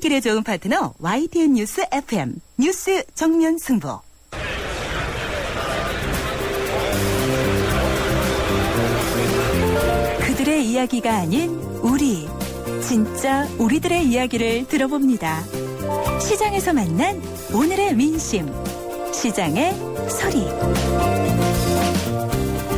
출근길에 좋은 파트너 YTN 뉴스 FM 뉴스 정면 승부. 그들의 이야기가 아닌 우리, 진짜 우리들의 이야기를 들어봅니다. 시장에서 만난 오늘의 민심, 시장의 소리.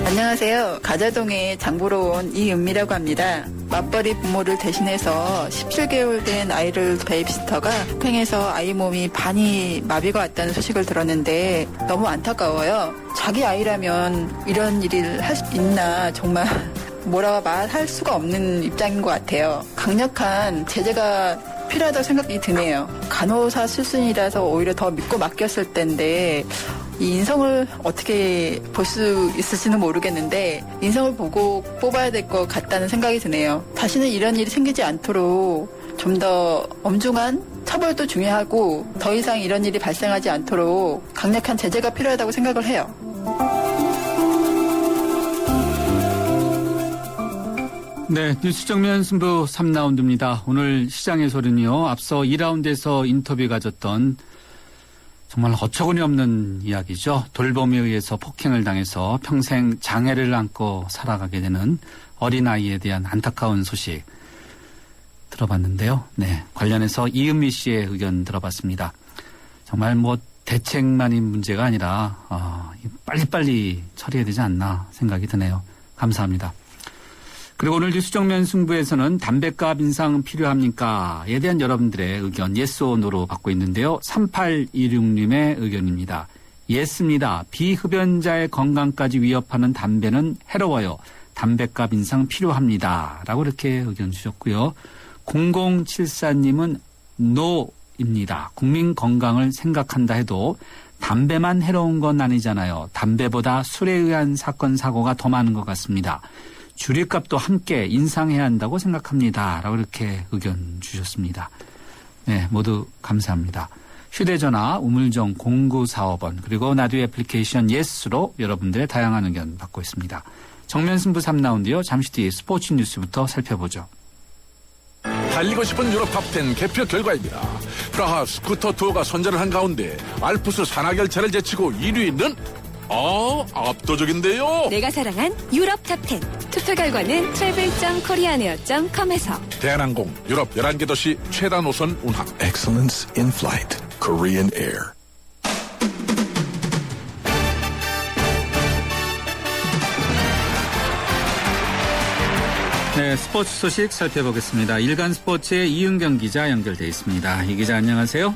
안녕하세요. 가자동에 장보러 온 이은미라고 합니다. 맞벌이 부모를 대신해서 17개월 된 아이를 베이비시터가 폭행해서 아이 몸이 반이 마비가 왔다는 소식을 들었는데 너무 안타까워요. 자기 아이라면 이런 일을 할 수 있나 정말 뭐라 말할 수가 없는 입장인 것 같아요. 강력한 제재가 필요하다고 생각이 드네요. 간호사 출신이라서 오히려 더 믿고 맡겼을 텐데 이 인성을 어떻게 볼 수 있을지는 모르겠는데 인성을 보고 뽑아야 될 것 같다는 생각이 드네요. 다시는 이런 일이 생기지 않도록 좀 더 엄중한 처벌도 중요하고 더 이상 이런 일이 발생하지 않도록 강력한 제재가 필요하다고 생각을 해요. 네, 뉴스 정면 승부 3라운드입니다. 오늘 시장의 소리는요. 앞서 2라운드에서 인터뷰 가졌던 정말 어처구니 없는 이야기죠. 돌봄에 의해서 폭행을 당해서 평생 장애를 안고 살아가게 되는 어린아이에 대한 안타까운 소식 들어봤는데요. 네, 관련해서 이은미 씨의 의견 들어봤습니다. 정말 대책만이 문제가 아니라 빨리빨리 처리해야 되지 않나 생각이 드네요. 감사합니다. 그리고 오늘 뉴스 정면 승부에서는 담뱃값 인상 필요합니까?에 대한 여러분들의 의견 yes or no로 받고 있는데요. 3826님의 의견입니다. 예스입니다. 비흡연자의 건강까지 위협하는 담배는 해로워요. 담뱃값 인상 필요합니다. 라고 이렇게 의견 주셨고요. 0074님은 no입니다. 국민 건강을 생각한다 해도 담배만 해로운 건 아니잖아요. 담배보다 술에 의한 사건 사고가 더 많은 것 같습니다. 주류값도 함께 인상해야 한다고 생각합니다. 라고 이렇게 의견 주셨습니다. 네, 모두 감사합니다. 휴대전화 우물정 0945번 그리고 라디오 애플리케이션 예스로 여러분들의 다양한 의견 받고 있습니다. 정면승부 3라운드요. 잠시 뒤에 스포츠 뉴스부터 살펴보죠. 달리고 싶은 유럽 탑10 개표 결과입니다. 프라하 스쿠터 투어가 선전을 한 가운데 알프스 산악열차를 제치고 1위는 압도적인데요. 내가 사랑한 유럽 탑10. 투표 결과는 travel.koreaneer.com에서 대한항공 유럽 11개 도시 최다 노선 운항. Excellence in flight. Korean Air. 네, 스포츠 소식 살펴보겠습니다. 일간 스포츠의 이은경 기자 연결돼 있습니다. 이 기자 안녕하세요.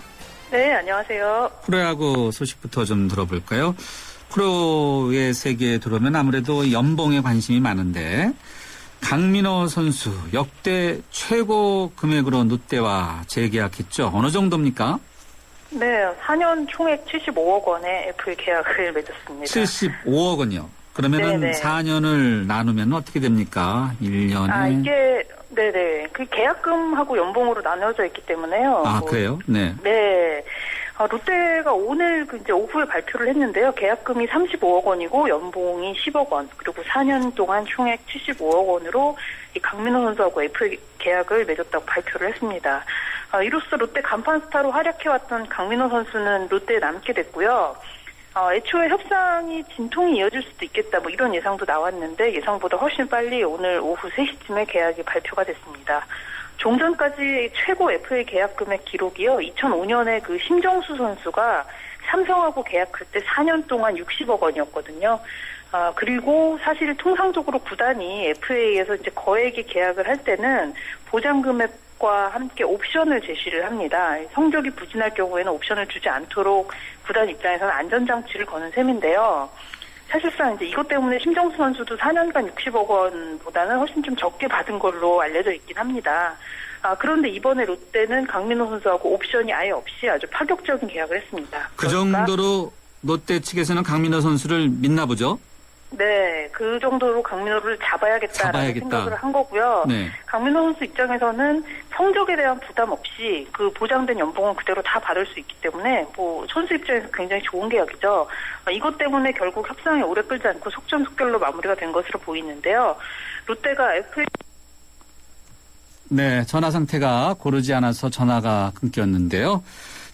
네, 안녕하세요. 프로야구 소식부터 좀 들어볼까요? 프로의 세계에 들어오면 아무래도 연봉에 관심이 많은데 강민호 선수 역대 최고 금액으로 롯데와 재계약했죠. 어느 정도입니까? 네, 4년 총액 75억 원의 FA 계약을 맺었습니다. 75억 원이요. 그러면은 네네. 4년을 나누면 어떻게 됩니까? 1년에. 이게 네네. 그 계약금하고 연봉으로 나눠져 있기 때문에요. 그래요? 네. 네. 롯데가 오늘 이제 오후에 발표를 했는데요. 계약금이 35억 원이고 연봉이 10억 원, 그리고 4년 동안 총액 75억 원으로 이 강민호 선수하고 FA 계약을 맺었다고 발표를 했습니다. 이로써 롯데 간판 스타로 활약해왔던 강민호 선수는 롯데에 남게 됐고요. 애초에 협상이 진통이 이어질 수도 있겠다, 이런 예상도 나왔는데 예상보다 훨씬 빨리 오늘 오후 3시쯤에 계약이 발표가 됐습니다. 종전까지 최고 FA 계약 금액 기록이요. 2005년에 그 심정수 선수가 삼성하고 계약할 때 4년 동안 60억 원이었거든요. 그리고 사실 통상적으로 구단이 FA에서 이제 거액의 계약을 할 때는 보장 금액과 함께 옵션을 제시를 합니다. 성적이 부진할 경우에는 옵션을 주지 않도록 구단 입장에서는 안전장치를 거는 셈인데요. 사실상 이제 이것 때문에 심정수 선수도 4년간 60억 원보다는 훨씬 좀 적게 받은 걸로 알려져 있긴 합니다. 그런데 이번에 롯데는 강민호 선수하고 옵션이 아예 없이 아주 파격적인 계약을 했습니다. 그 정도로 롯데 측에서는 강민호 선수를 믿나 보죠? 네, 그 정도로 강민호를 잡아야겠다라는 생각을 한 거고요. 네. 강민호 선수 입장에서는 성적에 대한 부담 없이 그 보장된 연봉은 그대로 다 받을 수 있기 때문에 선수 입장에서 굉장히 좋은 계약이죠. 이것 때문에 결국 협상이 오래 끌지 않고 속전속결로 마무리가 된 것으로 보이는데요. 롯데가 FA 네, 전화 상태가 고르지 않아서 전화가 끊겼는데요.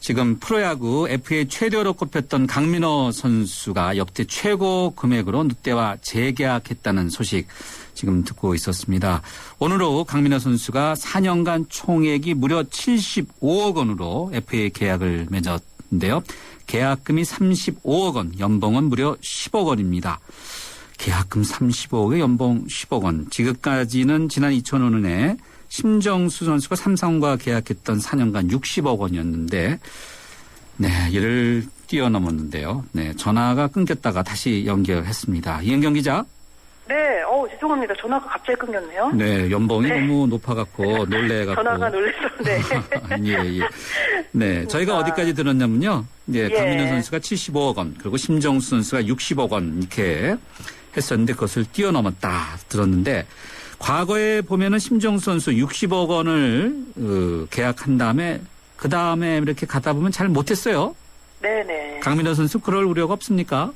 지금 프로야구 FA 최대로 꼽혔던 강민호 선수가 역대 최고 금액으로 롯데와 재계약했다는 소식 지금 듣고 있었습니다. 오늘로 강민호 선수가 4년간 총액이 무려 75억 원으로 FA 계약을 맺었는데요. 계약금이 35억 원, 연봉은 무려 10억 원입니다. 계약금 35억에 연봉 10억 원. 지금까지는 지난 2005년에 심정수 선수가 삼성과 계약했던 4년간 60억 원이었는데, 네, 이를 뛰어넘었는데요. 네, 전화가 끊겼다가 다시 연결했습니다. 이은경 기자. 네, 죄송합니다. 전화가 갑자기 끊겼네요. 네, 연봉이 네. 너무 높아갖고 놀래갖고. 전화가 놀래서, 네. 예, 예. 네, 저희가 어디까지 들었냐면요. 네, 예. 강민호 선수가 75억 원, 그리고 심정수 선수가 60억 원 이렇게 했었는데 그것을 뛰어넘었다 들었는데 과거에 보면은 심정수 선수 60억 원을 계약한 다음에 그 다음에 이렇게 가다 보면 잘 못했어요. 네네. 강민호 선수 그럴 우려가 없습니까?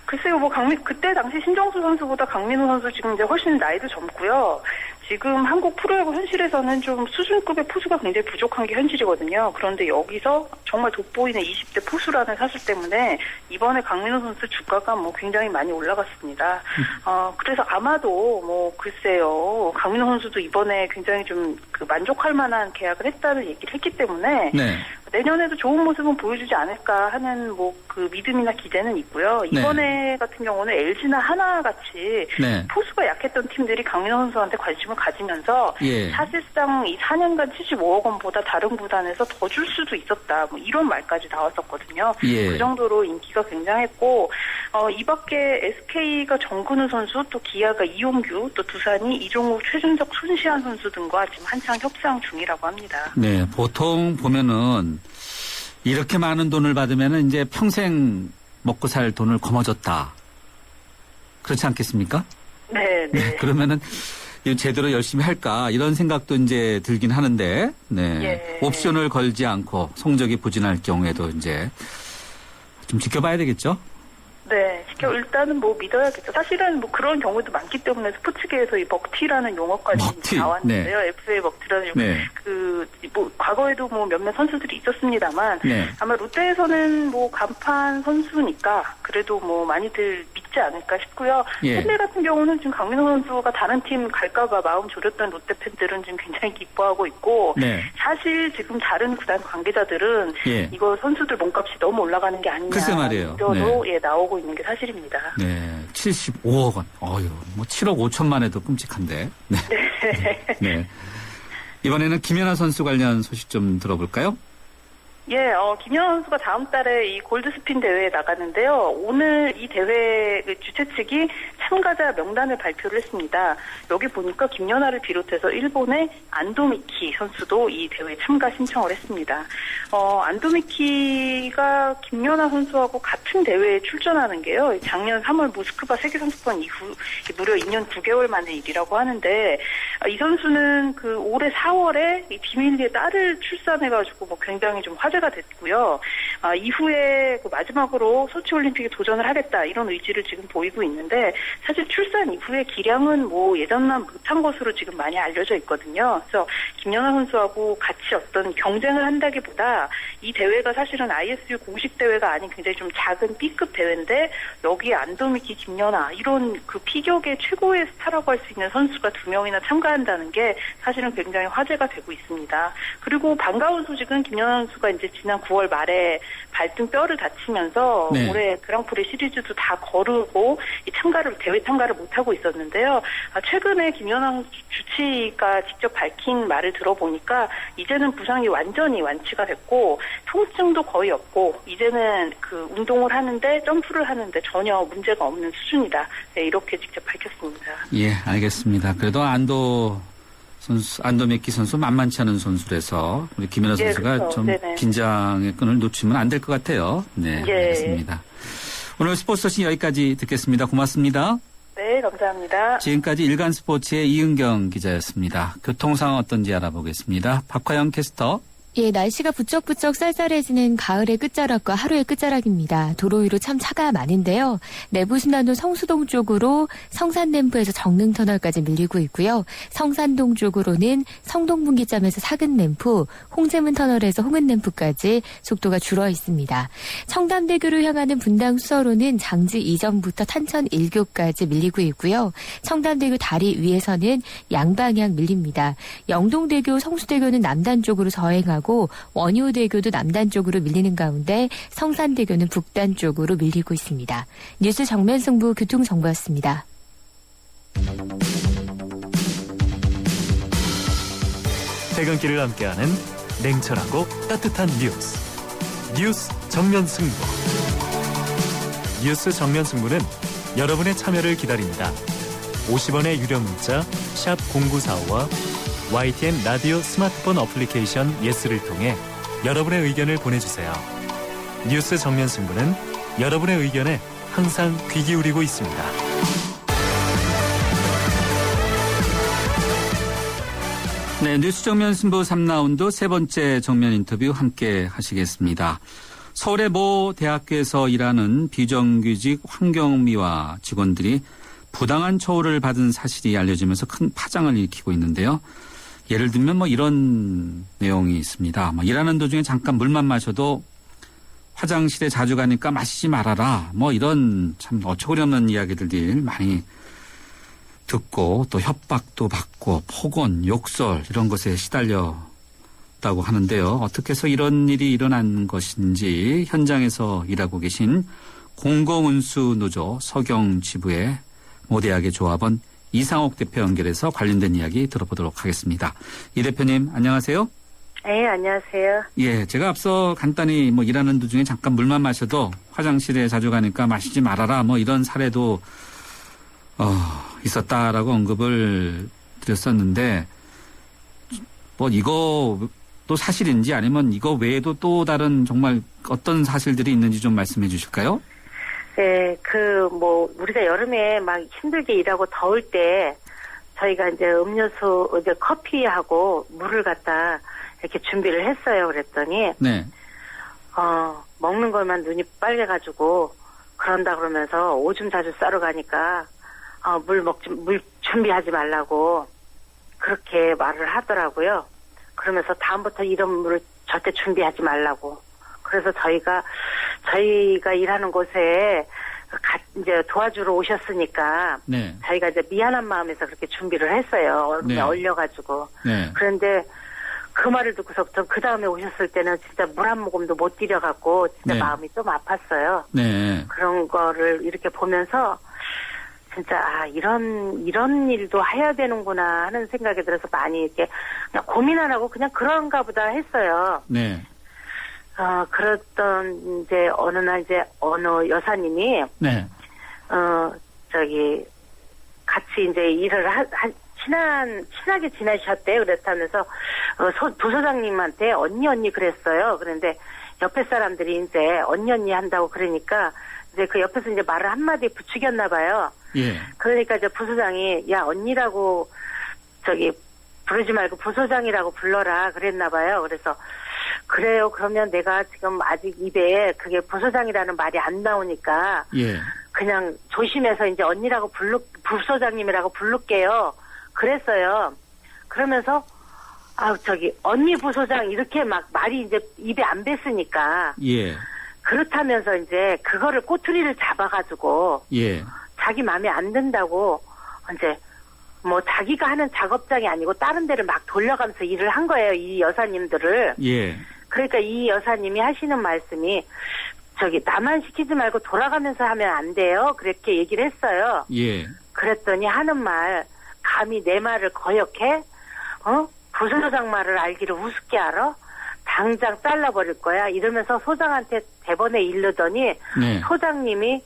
글쎄요, 그때 당시 신정수 선수보다 강민호 선수 지금 이제 훨씬 나이도 젊고요. 지금 한국 프로야구 현실에서는 좀 수준급의 포수가 굉장히 부족한 게 현실이거든요. 그런데 여기서 정말 돋보이는 20대 포수라는 사실 때문에 이번에 강민호 선수 주가가 굉장히 많이 올라갔습니다. 그래서 아마도 글쎄요, 강민호 선수도 이번에 굉장히 좀 만족할 만한 계약을 했다는 얘기를 했기 때문에 네. 내년에도 좋은 모습은 보여주지 않을까 하는 그 믿음이나 기대는 있고요. 이번에 같은 경우는 LG나 하나같이 네. 포수가 약했던 팀들이 강민호 선수한테 관심을 가지면서 예. 사실상 이 4년간 75억 원보다 다른 구단에서 더 줄 수도 있었다. 이런 말까지 나왔었거든요. 예. 그 정도로 인기가 굉장했고 이 밖에 SK가 정근우 선수, 또 기아가 이용규, 또 두산이 이종욱, 최준석, 손시환 선수 등과 지금 한창 협상 중이라고 합니다. 네, 보통 보면은 이렇게 많은 돈을 받으면은 이제 평생 먹고 살 돈을 거머쥐었다. 그렇지 않겠습니까? 네, 네. 그러면은 이거 제대로 열심히 할까 이런 생각도 이제 들긴 하는데, 네. 예. 옵션을 걸지 않고 성적이 부진할 경우에도 이제 좀 지켜봐야 되겠죠? 네, 일단은 믿어야겠죠. 사실은 그런 경우도 많기 때문에 스포츠계에서 이 먹튀라는 용어까지 먹튀, 나왔는데요. FA 먹튀라는 용어. 네. 과거에도 몇몇 선수들이 있었습니다만, 네. 아마 롯데에서는 간판 선수니까 그래도 많이들 믿지 않을까 싶고요. 예. 롯데 같은 경우는 지금 강민호 선수가 다른 팀 갈까봐 마음 졸였던 롯데 팬들은 지금 굉장히 기뻐하고 있고, 네. 사실 지금 다른 구단 관계자들은 예. 이거 선수들 몸값이 너무 올라가는 게 아니냐. 글쎄 말이에요. 도 나오고 있는 게 사실입니다. 네. 75억 원. 7억 5천만 해도 끔찍한데. 네. 네. 이번에는 김연아 선수 관련 소식 좀 들어볼까요? 예, 김연아 선수가 다음 달에 이 골드스핀 대회에 나가는데요. 오늘 이 대회 주최 측이 참가자 명단을 발표를 했습니다. 여기 보니까 김연아를 비롯해서 일본의 안도미키 선수도 이 대회에 참가 신청을 했습니다. 안도미키가 김연아 선수하고 같은 대회에 출전하는 게요. 작년 3월 모스크바 세계선수권 이후 무려 2년 9개월 만의 일이라고 하는데, 이 선수는 올해 4월에 이 비밀리에 딸을 출산해가지고 굉장히 좀 화제가 됐고요. 이후에 마지막으로 소치올림픽에 도전을 하겠다 이런 의지를 지금 보이고 있는데, 사실 출산 이후에 기량은 예전만 못한 것으로 지금 많이 알려져 있거든요. 그래서 김연아 선수하고 같이 어떤 경쟁을 한다기보다 이 대회가 사실은 ISU 공식 대회가 아닌 굉장히 좀 작은 B급 대회인데, 여기에 안도미키, 김연아 이런 피겨계 최고의 스타라고 할 수 있는 선수가 2명이나 참가한다는 게 사실은 굉장히 화제가 되고 있습니다. 그리고 반가운 소식은 김연아 선수가 이제 지난 9월 말에 발등 뼈를 다치면서 네. 올해 그랑프리 시리즈도 다 거르고 대회 참가를 못하고 있었는데요. 최근에 김연아 선수 주치의가 직접 밝힌 말을 들어보니까 이제는 부상이 완전히 완치가 됐고 통증도 거의 없고 이제는 운동을 하는데 점프를 하는데 전혀 문제가 없는 수준이다. 네, 이렇게 직접 밝혔습니다. 예, 알겠습니다. 그래도 안도메키 선수 만만치 않은 선수라서 우리 김연아 예, 선수가 그렇죠. 좀 네네. 긴장의 끈을 놓치면 안 될 것 같아요. 네, 예. 알겠습니다. 오늘 스포츠 소식 여기까지 듣겠습니다. 고맙습니다. 네, 감사합니다. 지금까지 일간스포츠의 이은경 기자였습니다. 교통 상황 어떤지 알아보겠습니다. 박화영 캐스터. 예, 날씨가 부쩍부쩍 쌀쌀해지는 가을의 끝자락과 하루의 끝자락입니다. 도로 위로 참 차가 많은데요. 내부순환로 성수동 쪽으로 성산램프에서 정릉터널까지 밀리고 있고요. 성산동 쪽으로는 성동분기점에서 사근램프, 홍제문터널에서 홍은램프까지 속도가 줄어 있습니다. 청담대교를 향하는 분당수서로는 장지 이전부터 탄천 1교까지 밀리고 있고요. 청담대교 다리 위에서는 양방향 밀립니다. 영동대교, 성수대교는 남단 쪽으로 서행하고 원효대교도 남단 쪽으로 밀리는 가운데 성산대교는 북단 쪽으로 밀리고 있습니다. 뉴스 정면승부 교통정보였습니다. 퇴근길을 함께하는 냉철하고 따뜻한 뉴스 정면승부. 뉴스 정면승부는 여러분의 참여를 기다립니다. 50원의 유료 문자 샵 0945와 YTN 라디오 스마트폰 어플리케이션 예스를 통해 여러분의 의견을 보내주세요. 뉴스 정면 승부는 여러분의 의견에 항상 귀 기울이고 있습니다. 네, 뉴스 정면 승부 3라운드 세 번째 정면 인터뷰 함께 하시겠습니다. 서울의 모 대학교에서 일하는 비정규직 환경미화 직원들이 부당한 처우를 받은 사실이 알려지면서 큰 파장을 일으키고 있는데요. 예를 들면 이런 내용이 있습니다. 일하는 도중에 잠깐 물만 마셔도 화장실에 자주 가니까 마시지 말아라. 이런 참 어처구니 없는 이야기들이 많이 듣고 또 협박도 받고 폭언, 욕설 이런 것에 시달렸다고 하는데요. 어떻게 해서 이런 일이 일어난 것인지 현장에서 일하고 계신 공공운수노조 서경지부의 모 대학의 조합원 이상옥 대표 연결해서 관련된 이야기 들어보도록 하겠습니다. 이 대표님 안녕하세요. 네, 안녕하세요. 예, 제가 앞서 간단히 일하는 도중에 잠깐 물만 마셔도 화장실에 자주 가니까 마시지 말아라 이런 사례도 있었다라고 언급을 드렸었는데 이거 또 사실인지 아니면 이거 외에도 또 다른 정말 어떤 사실들이 있는지 좀 말씀해 주실까요? 네, 우리가 여름에 막 힘들게 일하고 더울 때, 저희가 이제 음료수, 커피하고 물을 갖다 이렇게 준비를 했어요. 그랬더니, 네. 먹는 것만 눈이 빨개가지고, 그런다 그러면서 오줌 자주 싸러 가니까, 물 준비하지 말라고, 그렇게 말을 하더라고요. 그러면서 다음부터 이런 물을 절대 준비하지 말라고. 그래서 저희가 일하는 곳에 이제 도와주러 오셨으니까 네. 저희가 이제 미안한 마음에서 그렇게 준비를 했어요. 얼음에 네. 얼려가지고. 네. 그런데 그 말을 듣고서부터 그 다음에 오셨을 때는 진짜 물 한 모금도 못 드려갖고 진짜 네. 마음이 좀 아팠어요. 네. 그런 거를 이렇게 보면서 진짜 이런 일도 해야 되는구나 하는 생각이 들어서 많이 이렇게 그냥 고민 안 하고 그냥 그런가 보다 했어요. 네. 그랬던 이제 어느 날 어느 여사님이 네. 같이 이제 일을 친하게 지내셨대요. 그랬다면서 부서장님한테 언니 그랬어요. 그런데 옆에 사람들이 이제 언니 한다고 그러니까 이제 그 옆에서 이제 말을 한마디 부추겼나 봐요. 예. 그러니까 이제 부서장이 야 언니라고 부르지 말고 부서장이라고 불러라 그랬나 봐요. 그래서 그래요. 그러면 내가 지금 아직 입에 그게 부서장이라는 말이 안 나오니까 예. 그냥 조심해서 이제 언니라고 부서장님이라고 부를게요. 그랬어요. 그러면서 언니 부서장 이렇게 막 말이 이제 입에 안 뱄으니까 예. 그렇다면서 이제 그거를 꼬투리를 잡아가지고 예. 자기 마음에 안 든다고 이제 자기가 하는 작업장이 아니고 다른 데를 막 돌려가면서 일을 한 거예요. 이 여사님들을. 예. 그러니까 이 여사님이 하시는 말씀이 나만 시키지 말고 돌아가면서 하면 안 돼요. 그렇게 얘기를 했어요. 예. 그랬더니 하는 말 감히 내 말을 거역해? 부서장 말을 알기를 우습게 알아? 당장 잘라버릴 거야. 이러면서 소장한테 대번에 이르더니 네. 소장님이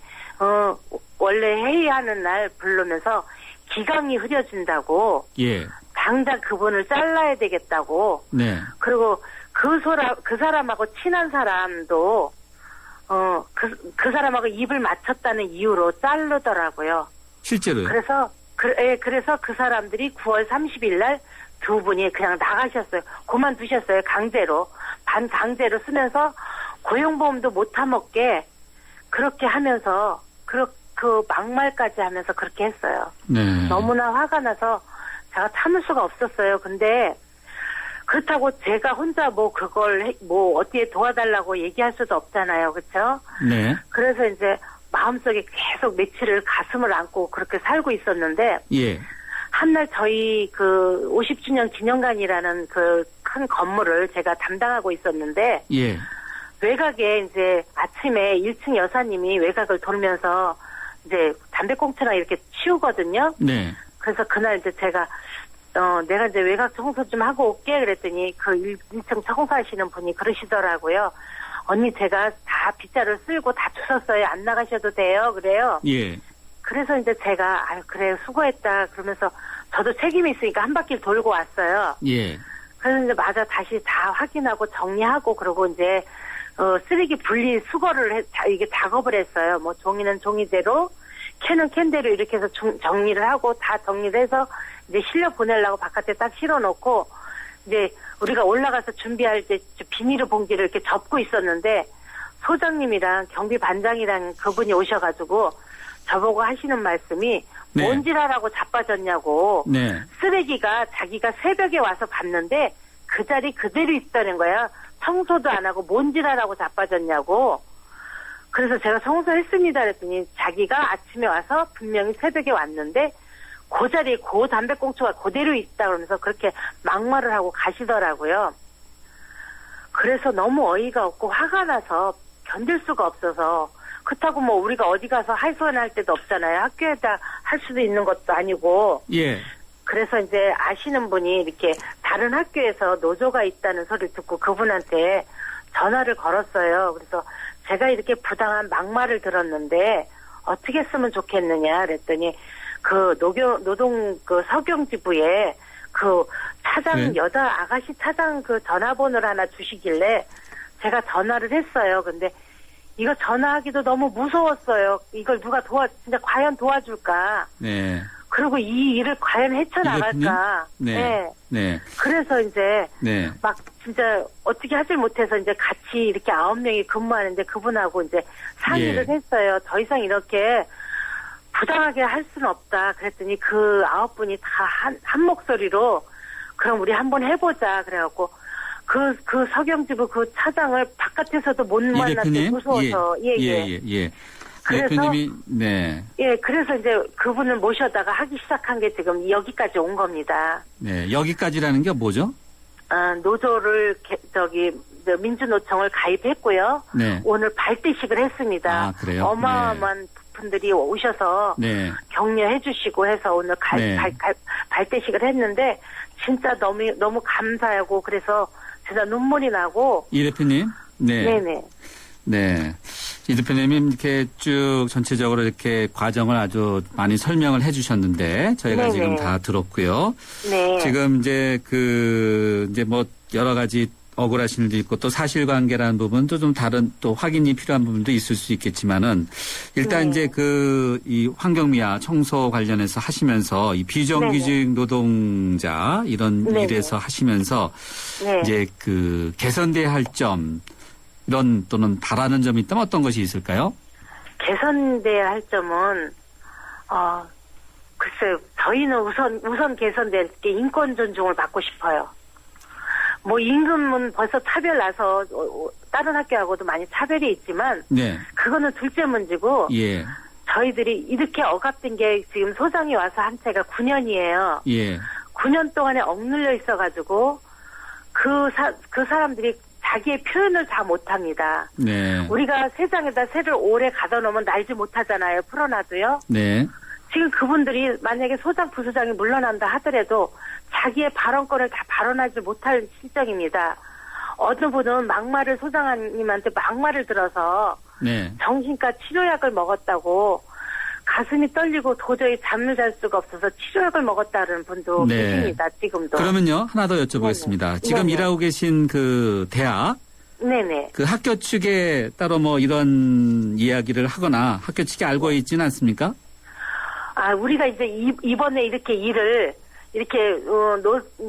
원래 회의하는 날 부르면서 기강이 흐려진다고. 예. 당장 그분을 잘라야 되겠다고. 네. 그리고 그 사람하고 친한 사람도 그 사람하고 입을 맞췄다는 이유로 자르더라고요. 실제로요? 그래서 그 사람들이 9월 30일 날 두 분이 그냥 나가셨어요. 그만두셨어요. 강제로. 반강제로 쓰면서 고용보험도 못 타먹게 그렇게 하면서 그 막말까지 하면서 그렇게 했어요. 네. 너무나 화가 나서 제가 참을 수가 없었어요. 근데 그렇다고 제가 혼자 뭐 그걸 뭐 어떻게 도와달라고 얘기할 수도 없잖아요. 그렇죠? 네. 그래서 이제 마음속에 계속 며칠을 가슴을 안고 그렇게 살고 있었는데 예. 한날 저희 그 50주년 기념관이라는 그 큰 건물을 제가 담당하고 있었는데 예. 외곽에 이제 아침에 1층 여사님이 외곽을 돌면서 이제 담배꽁초랑 이렇게 치우거든요. 네. 그래서 그날 이제 제가 내가 이제 외곽 청소 좀 하고 올게 그랬더니 그 1층 청소하시는 분이 그러시더라고요. 언니 제가 다 빗자루 쓸고 다 주웠어요. 안 나가셔도 돼요. 그래요. 예. 그래서 이제 제가 그래 수고했다 그러면서 저도 책임이 있으니까 한 바퀴 돌고 왔어요. 예. 그래서 이제 마저 다시 다 확인하고 정리하고 그러고 이제 쓰레기 분리 수거를 이게 작업을 했어요. 뭐 종이는 종이대로 캔은 캔대로 이렇게 해서 정리를 하고 다 정리를 해서 이제 실려 보내려고 바깥에 딱 실어놓고 이제 우리가 올라가서 준비할 때 비닐 봉지를 이렇게 접고 있었는데 소장님이랑 경비반장이랑 그분이 오셔가지고 저보고 하시는 말씀이 네. 뭔지라라고 자빠졌냐고. 네. 쓰레기가 자기가 새벽에 와서 봤는데 그 자리 그대로 있다는 거야. 청소도 안 하고 뭔지라라고 자빠졌냐고. 그래서 제가 청소했습니다 그랬더니 자기가 아침에 와서 분명히 새벽에 왔는데 그 자리에 그 담배꽁초가 그대로 있다 그러면서 그렇게 막말을 하고 가시더라고요. 그래서 너무 어이가 없고 화가 나서 견딜 수가 없어서 그렇다고 뭐 우리가 어디 가서 하소연할 때도 없잖아요. 학교에다 할 수도 있는 것도 아니고. 예. 그래서 이제 아시는 분이 이렇게 다른 학교에서 노조가 있다는 소리를 듣고 그분한테 전화를 걸었어요. 그래서 제가 이렇게 부당한 막말을 들었는데 어떻게 쓰면 좋겠느냐 그랬더니 그 노동 그 서경지부에 그 차장 네. 여자 아가씨 차장 그 전화번호를 하나 주시길래 제가 전화를 했어요. 근데 이거 전화하기도 너무 무서웠어요. 이걸 누가 진짜 과연 도와줄까? 네. 그리고 이 일을 과연 헤쳐나갈까? 네. 네. 네. 그래서 이제 네. 막 진짜 어떻게 하질 못해서 이제 같이 이렇게 9명이 근무하는데 그분하고 이제 상의를 예. 했어요. 더 이상 이렇게 부당하게 할 수는 없다. 그랬더니 그 9분이 다 한 목소리로 그럼 우리 한번 해보자. 그래갖고 그 서경지부 그 차장을 바깥에서도 못 만났는데 무서워서 예. 그래서 대표님이 네. 예, 그래서 이제 그분을 모셔다가 하기 시작한 게 지금 여기까지 온 겁니다. 네. 여기까지라는 게 뭐죠? 노조를 민주노총을 가입했고요. 네. 오늘 발대식을 했습니다. 아, 그래요? 어마어마한 분들이 오셔서 네. 격려해 주시고 해서 오늘 발대식을 했는데 진짜 너무 감사하고 그래서 진짜 눈물이 나고. 이 대표님? 네. 네네. 네. 이 대표님이 이렇게 쭉 전체적으로 이렇게 과정을 아주 많이 설명을 해 주셨는데 저희가 네네. 지금 다 들었고요. 네. 지금 이제 이제 뭐 여러 가지 억울하신 일도 있고 또 사실관계라는 부분도 좀 다른 또 확인이 필요한 부분도 있을 수 있겠지만은 일단 네. 이제 이 환경미화 청소 관련해서 하시면서 이 비정규직 노동자 이런 네네. 일에서 하시면서 네. 이제 개선돼야 할 점 이런 또는 바라는 점이 있다면 어떤 것이 있을까요? 개선돼야 할 점은 글쎄요. 저희는 우선 개선될 게 인권 존중을 받고 싶어요. 뭐 임금은 벌써 차별 나서 다른 학교하고도 많이 차별이 있지만 네. 그거는 둘째 문제고 예. 저희들이 이렇게 억압된 게 지금 소장이 와서 한 채가 9년이에요. 예. 9년 동안에 억눌려 있어가지고 그 사람들이 자기의 표현을 다 못합니다. 네. 우리가 세상에다 새를 오래 가둬 놓으면 날지 못하잖아요. 풀어놔도요. 네. 지금 그분들이 만약에 소장, 부소장이 물러난다 하더라도 자기의 발언권을 다 발언하지 못할 실정입니다. 어느 분은 막말을 소장님한테 막말을 들어서 네. 정신과 치료약을 먹었다고 가슴이 떨리고 도저히 잠을 잘 수가 없어서 치료약을 먹었다는 분도 네. 계십니다. 지금도. 그러면요 하나 더 여쭤보겠습니다. 네네. 지금 네네. 일하고 계신 대학 네네. 학교 측에 따로 뭐 이런 이야기를 하거나 학교 측이 알고 있지는 않습니까? 우리가 이제 이번에 이렇게 일을 이렇게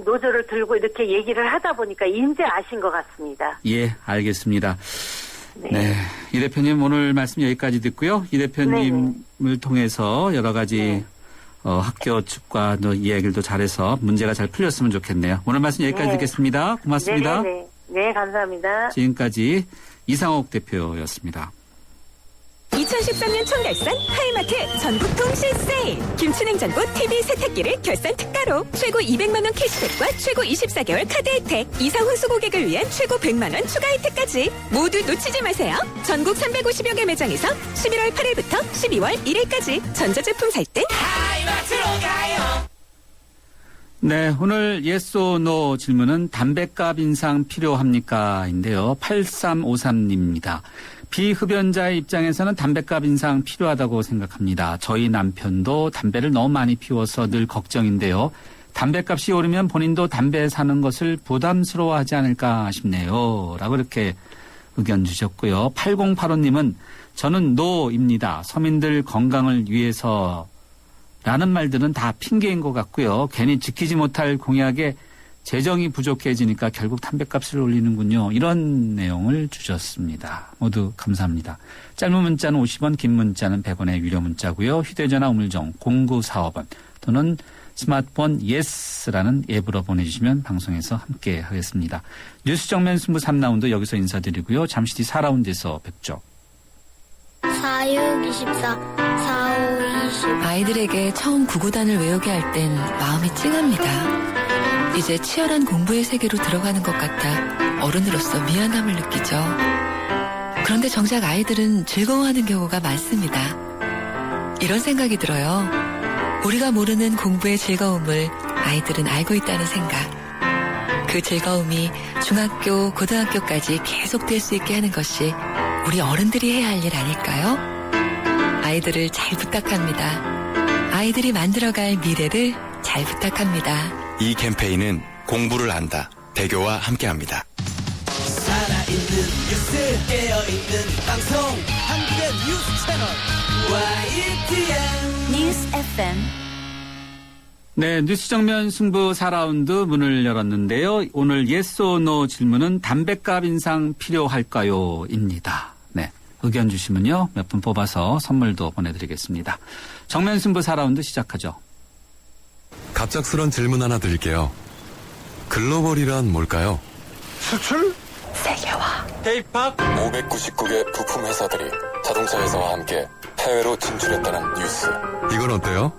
노조를 들고 이렇게 얘기를 하다 보니까 이제 아신 것 같습니다. 예, 알겠습니다. 네. 이 대표님 오늘 말씀 여기까지 듣고요. 이 대표님을 통해서 여러 가지 학교 측과 이야기를 잘해서 문제가 잘 풀렸으면 좋겠네요. 오늘 말씀 여기까지 듣겠습니다. 고맙습니다. 네, 감사합니다. 지금까지 이상옥 대표였습니다. 2013년 총결산 하이마트 전국 동시 세일. 김치냉장고 TV 세탁기를 결산 특가로 최고 200만 원 캐시백과 최고 24개월 카드 혜택, 이상 혼수 고객을 위한 최고 100만 원 추가 혜택까지 모두 놓치지 마세요. 전국 350여 개 매장에서 11월 8일부터 12월 1일까지 전자제품 살 땐 하이마트로 가요. 네, 오늘 yes or no 질문은 담뱃값 인상 필요합니까? 인데요. 8353님입니다. 비흡연자의 입장에서는 담뱃값 인상 필요하다고 생각합니다. 저희 남편도 담배를 너무 많이 피워서 늘 걱정인데요. 담뱃값이 오르면 본인도 담배 사는 것을 부담스러워하지 않을까 싶네요. 라고 이렇게 의견 주셨고요. 8085님은 저는 노입니다. 서민들 건강을 위해서 라는 말들은 다 핑계인 것 같고요. 괜히 지키지 못할 공약에 재정이 부족해지니까 결국 담뱃값을 올리는군요. 이런 내용을 주셨습니다. 모두 감사합니다. 짧은 문자는 50원, 긴 문자는 100원의 유료 문자고요. 휴대전화 우물정 0945번 또는 스마트폰 예스라는 앱으로 보내주시면 방송에서 함께 하겠습니다. 뉴스 정면 승부 3라운드 여기서 인사드리고요. 잠시 뒤 4라운드에서 뵙죠. 4624 4520 아이들에게 처음 구구단을 외우게 할 땐 마음이 찡합니다. 이제 치열한 공부의 세계로 들어가는 것 같아 어른으로서 미안함을 느끼죠. 그런데 정작 아이들은 즐거워하는 경우가 많습니다. 이런 생각이 들어요. 우리가 모르는 공부의 즐거움을 아이들은 알고 있다는 생각. 그 즐거움이 중학교, 고등학교까지 계속될 수 있게 하는 것이 우리 어른들이 해야 할 일 아닐까요? 아이들을 잘 부탁합니다. 아이들이 만들어갈 미래를 잘 부탁합니다. 이 캠페인은 공부를 안다. 대교와 함께합니다. 살아있는 뉴스, 깨어있는 방송, 한국의 뉴스 채널 YTN 뉴스 FM. 네, 뉴스 정면 승부 4라운드 문을 열었는데요. 오늘 yes or no 질문은 담뱃값 인상 필요할까요? 입니다. 네, 의견 주시면요. 몇 분 뽑아서 선물도 보내드리겠습니다. 정면 승부 4라운드 시작하죠. 갑작스런 질문 하나 드릴게요. 글로벌이란 뭘까요? 수출? 세계화. K-POP? 599개 부품 회사들이 자동차 회사와 함께 해외로 진출했다는 뉴스. 이건 어때요?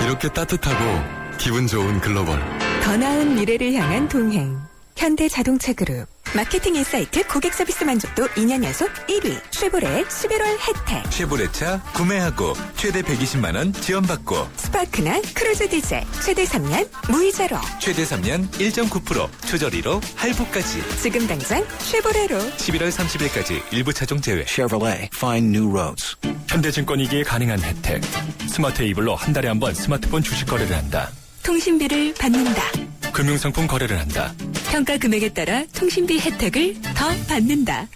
이렇게 따뜻하고 기분 좋은 글로벌. 더 나은 미래를 향한 동행. 현대자동차그룹. 마케팅 인사이트 고객 서비스 만족도 2년 연속 1위. 쉐보레 11월 혜택. 쉐보레차 구매하고 최대 120만 원 지원받고 스파크나 크루즈 디젤 최대 3년 무이자로. 최대 3년 1.9% 초저리로 할부까지. 지금 당장 쉐보레로. 11월 30일까지 일부 차종 제외. Chevrolet, find new roads. 현대증권이기에 가능한 혜택. 스마트 이블로 한 달에 한 번 스마트폰 주식 거래를 한다. 통신비를 받는다. 금융상품 거래를 한다. 평가 금액에 따라 통신비 혜택을 더 받는다.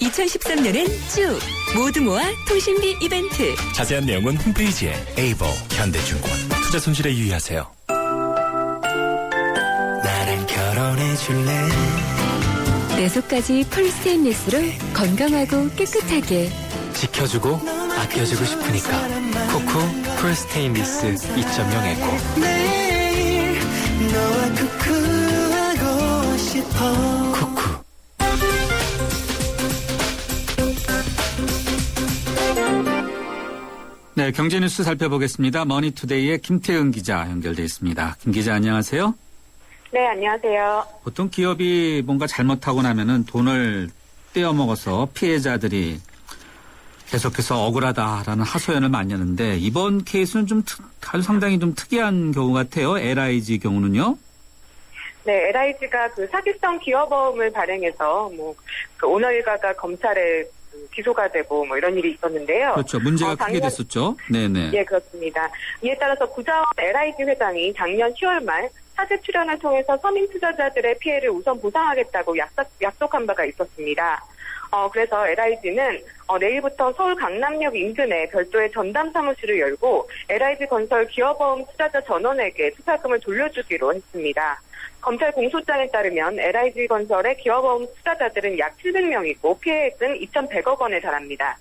2013년엔 쭉 모두 모아 통신비 이벤트. 자세한 내용은 홈페이지에 에이버 현대증권. 투자 손실에 유의하세요. 나랑 결혼해줄래? 내 속까지 풀 스테인리스로 건강하고 깨끗하게 지켜주고 아껴주고 싶으니까 쿠쿠 풀 스테인리스 2.0 에코. 매일 너와 쿠쿠하고 싶어. 쿠쿠. 네, 경제뉴스 살펴보겠습니다. 머니투데이의 김태은 기자 연결돼 있습니다. 김 기자 안녕하세요. 네, 안녕하세요. 보통 기업이 뭔가 잘못하고 나면은 돈을 떼어먹어서 피해자들이 계속해서 억울하다라는 하소연을 많이 하는데 이번 케이스는 좀 아주 상당히 좀 특이한 경우 같아요. LIG 경우는요. 네, LIG가 그 사기성 기업어음을 발행해서 그 오너 일가가 검찰에 기소가 되고 이런 일이 있었는데요. 그렇죠. 문제가 크게 됐었죠. 네네. 예, 그렇습니다. 이에 따라서 구자원 LIG 회장이 작년 10월 말 사제 출연을 통해서 서민 투자자들의 피해를 우선 보상하겠다고 약속한 바가 있었습니다. 그래서 LIG는 내일부터 서울 강남역 인근에 별도의 전담 사무실을 열고 LIG 건설 기업보험 투자자 전원에게 투자금을 돌려주기로 했습니다. 검찰 공소장에 따르면 LIG 건설의 기업보험 투자자들은 약 700명이고 피해액은 2,100억 원에 달합니다.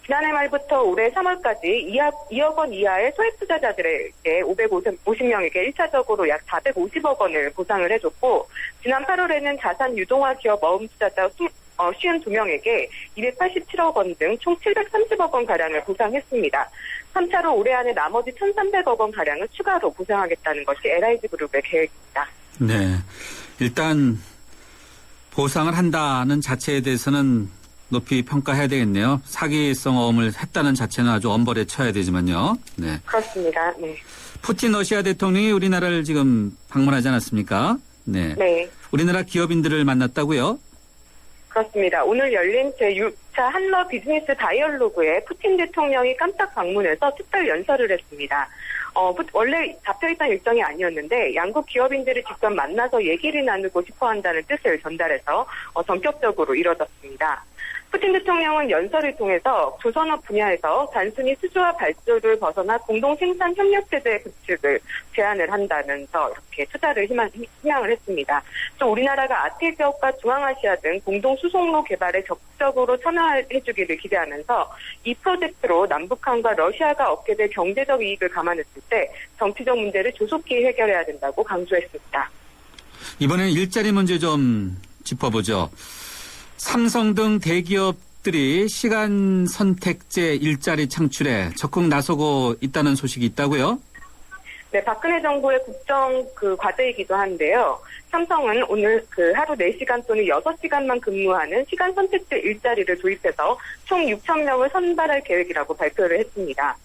지난해 말부터 올해 3월까지 2억 원 이하의 소액 투자자들에게 550명에게 1차적으로 약 450억 원을 보상을 해줬고, 지난 8월에는 자산 유동화 기업 어음 투자자 52명에게 287억 원 등 총 730억 원 가량을 보상했습니다. 3차로 올해 안에 나머지 1,300억 원 가량을 추가로 보상하겠다는 것이 LIG 그룹의 계획입니다. 네. 일단 보상을 한다는 자체에 대해서는 높이 평가해야 되겠네요. 사기성 어음을 했다는 자체는 아주 엄벌에 쳐야 되지만요. 네. 그렇습니다. 네. 푸틴 러시아 대통령이 우리나라를 지금 방문하지 않았습니까? 네. 네. 우리나라 기업인들을 만났다고요? 그렇습니다. 오늘 열린 제6차 한러 비즈니스 다이얼로그에 푸틴 대통령이 깜짝 방문해서 특별 연설을 했습니다. 원래 잡혀있던 일정이 아니었는데 양국 기업인들을 직접 만나서 얘기를 나누고 싶어한다는 뜻을 전달해서 전격적으로 이뤄졌습니다. 푸틴 대통령은 연설을 통해서 조선업 분야에서 단순히 수주와 발주를 벗어나 공동 생산 협력 체제 구축을 제안을 한다면서 이렇게 투자를 희망을 했습니다. 또 우리나라가 아태 지역과 중앙아시아 등 공동 수송로 개발에 적극적으로 참여해주기를 기대하면서 이 프로젝트로 남북한과 러시아가 얻게 될 경제적 이익을 감안했을 때 정치적 문제를 조속히 해결해야 된다고 강조했습니다. 이번엔 일자리 문제 좀 짚어보죠. 삼성 등 대기업들이 시간 선택제 일자리 창출에 적극 나서고 있다는 소식이 있다고요? 네, 박근혜 정부의 국정 과제이기도 한데요. 삼성은 오늘 하루 4시간 또는 6시간만 근무하는 시간 선택제 일자리를 도입해서 총 6,000명을 선발할 계획이라고 발표를 했습니다.